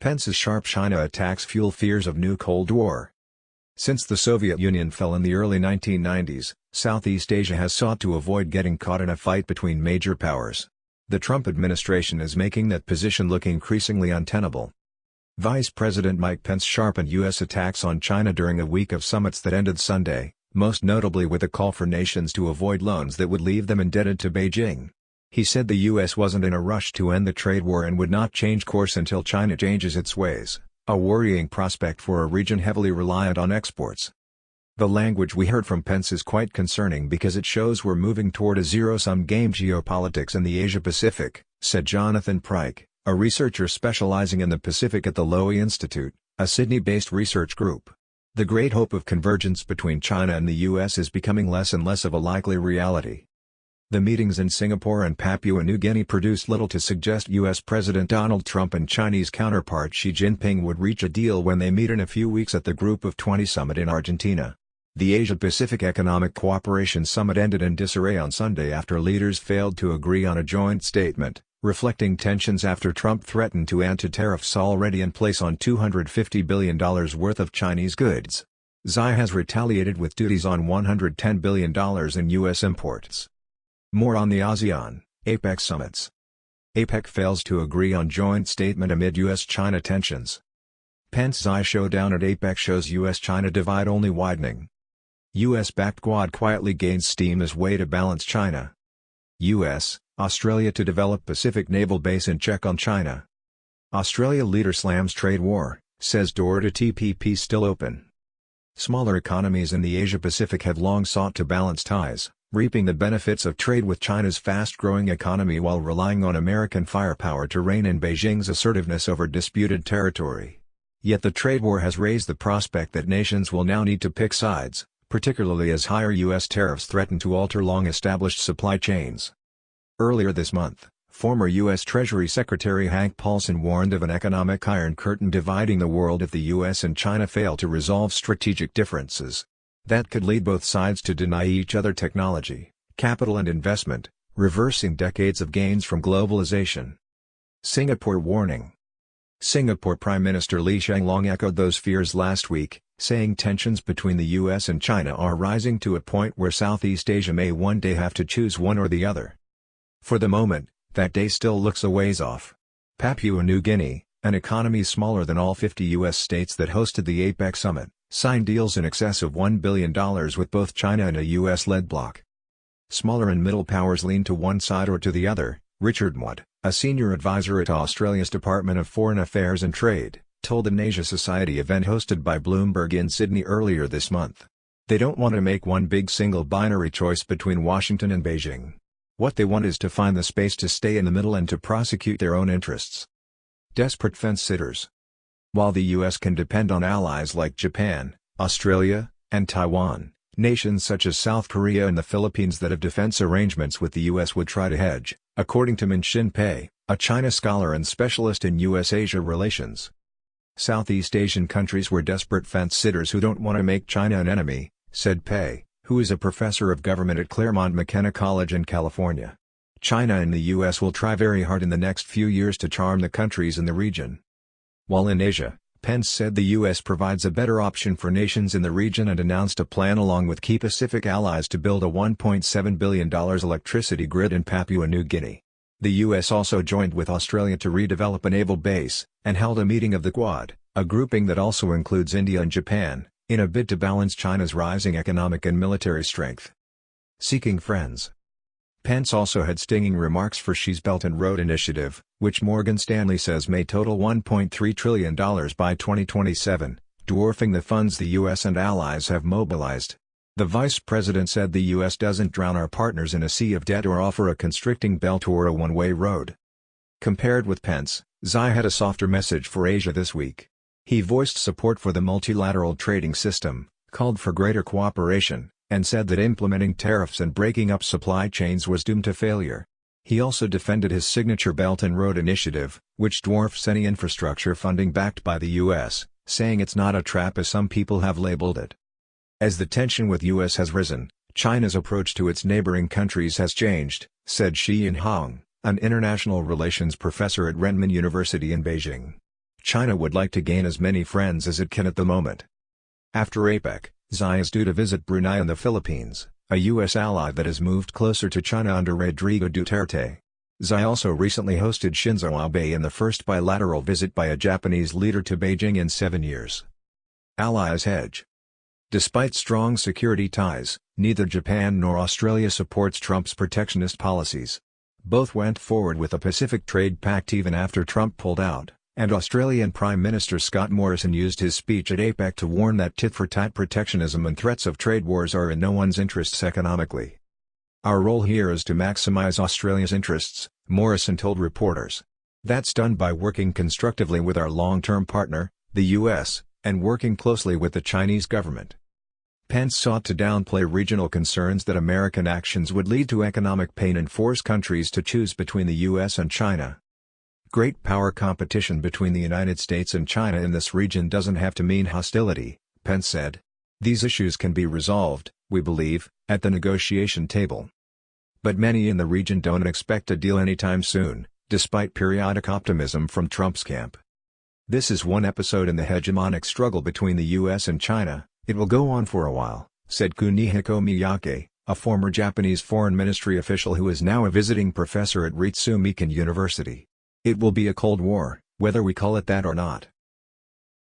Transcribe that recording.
Pence's sharp China attacks fuel fears of new Cold War. Since the Soviet Union fell in the early 1990s, Southeast Asia has sought to avoid getting caught in a fight between major powers. The Trump administration is making that position look increasingly untenable. Vice President Mike Pence sharpened U.S. attacks on China during a week of summits that ended Sunday, most notably with a call for nations to avoid loans that would leave them indebted to Beijing. He said the U.S. wasn't in a rush to end the trade war and would not change course until China changes its ways, a worrying prospect for a region heavily reliant on exports. The language we heard from Pence is quite concerning because it shows we're moving toward a zero-sum game geopolitics in the Asia-Pacific, said Jonathan Pryke, a researcher specializing in the Pacific at the Lowy Institute, a Sydney-based research group. The great hope of convergence between China and the U.S. is becoming less and less of a likely reality. The meetings in Singapore and Papua New Guinea produced little to suggest U.S. President Donald Trump and Chinese counterpart Xi Jinping would reach a deal when they meet in a few weeks at the Group of 20 summit in Argentina. The Asia-Pacific Economic Cooperation Summit ended in disarray on Sunday after leaders failed to agree on a joint statement, reflecting tensions after Trump threatened to add to tariffs already in place on $250 billion worth of Chinese goods. Xi has retaliated with duties on $110 billion in U.S. imports. More on the ASEAN, APEC summits. APEC fails to agree on joint statement amid U.S.-China tensions. Pence-Xi showdown at APEC shows U.S.-China divide only widening. U.S.-backed Quad quietly gains steam as way to balance China. U.S., Australia to develop Pacific naval base in check on China. Australia leader slams trade war, says door to TPP still open. Smaller economies in the Asia-Pacific have long sought to balance ties, reaping the benefits of trade with China's fast-growing economy while relying on American firepower to rein in Beijing's assertiveness over disputed territory. Yet the trade war has raised the prospect that nations will now need to pick sides, particularly as higher U.S. tariffs threaten to alter long-established supply chains. Earlier this month, former U.S. Treasury Secretary Hank Paulson warned of an economic iron curtain dividing the world if the U.S. and China fail to resolve strategic differences. That could lead both sides to deny each other technology, capital and investment, reversing decades of gains from globalization. Singapore warning. Singapore Prime Minister Lee Hsien Loong echoed those fears last week, saying tensions between the U.S. and China are rising to a point where Southeast Asia may one day have to choose one or the other. For the moment, that day still looks a ways off. Papua New Guinea, an economy smaller than all 50 U.S. states that hosted the APEC summit, signed deals in excess of $1 billion with both China and a U.S.-led bloc. Smaller and middle powers lean to one side or to the other, Richard Mudd, a senior advisor at Australia's Department of Foreign Affairs and Trade, told an Asia Society event hosted by Bloomberg in Sydney earlier this month. They don't want to make one big single binary choice between Washington and Beijing. What they want is to find the space to stay in the middle and to prosecute their own interests. Desperate fence-sitters. While the U.S. can depend on allies like Japan, Australia, and Taiwan, nations such as South Korea and the Philippines that have defense arrangements with the U.S. would try to hedge, according to Min-Shin Pei, a China scholar and specialist in U.S.-Asia relations. Southeast Asian countries were desperate fence-sitters who don't want to make China an enemy, said Pei, who is a professor of government at Claremont McKenna College in California. China and the U.S. will try very hard in the next few years to charm the countries in the region. While in Asia, Pence said the U.S. provides a better option for nations in the region and announced a plan along with key Pacific allies to build a $1.7 billion electricity grid in Papua New Guinea. The U.S. also joined with Australia to redevelop a naval base, and held a meeting of the Quad, a grouping that also includes India and Japan, in a bid to balance China's rising economic and military strength. Seeking friends. Pence also had stinging remarks for Xi's Belt and Road Initiative, which Morgan Stanley says may total $1.3 trillion by 2027, dwarfing the funds the U.S. and allies have mobilized. The vice president said the U.S. doesn't drown our partners in a sea of debt or offer a constricting belt or a one-way road. Compared with Pence, Xi had a softer message for Asia this week. He voiced support for the multilateral trading system, called for greater cooperation, and said that implementing tariffs and breaking up supply chains was doomed to failure. He also defended his signature Belt and Road Initiative, which dwarfs any infrastructure funding backed by the U.S., saying it's not a trap as some people have labeled it. As the tension with U.S. has risen, China's approach to its neighboring countries has changed, said Xian Hong, an international relations professor at Renmin University in Beijing. China would like to gain as many friends as it can at the moment. After APEC, Xi is due to visit Brunei and the Philippines, a U.S. ally that has moved closer to China under Rodrigo Duterte. Xi also recently hosted Shinzo Abe in the first bilateral visit by a Japanese leader to Beijing in 7 years. Allies hedge. Despite strong security ties, neither Japan nor Australia supports Trump's protectionist policies. Both went forward with a Pacific Trade Pact even after Trump pulled out, and Australian Prime Minister Scott Morrison used his speech at APEC to warn that tit-for-tat protectionism and threats of trade wars are in no one's interests economically. "Our role here is to maximize Australia's interests," Morrison told reporters. "That's done by working constructively with our long-term partner, the U.S., and working closely with the Chinese government." Pence sought to downplay regional concerns that American actions would lead to economic pain and force countries to choose between the U.S. and China. "Great power competition between the United States and China in this region doesn't have to mean hostility," Pence said. "These issues can be resolved, we believe, at the negotiation table. But many in the region don't expect a deal anytime soon, despite periodic optimism from Trump's camp." "This is one episode in the hegemonic struggle between the U.S. and China. It will go on for a while," said Kunihiko Miyake, a former Japanese foreign ministry official who is now a visiting professor at Ritsumeikan University. "It will be a Cold War, whether we call it that or not."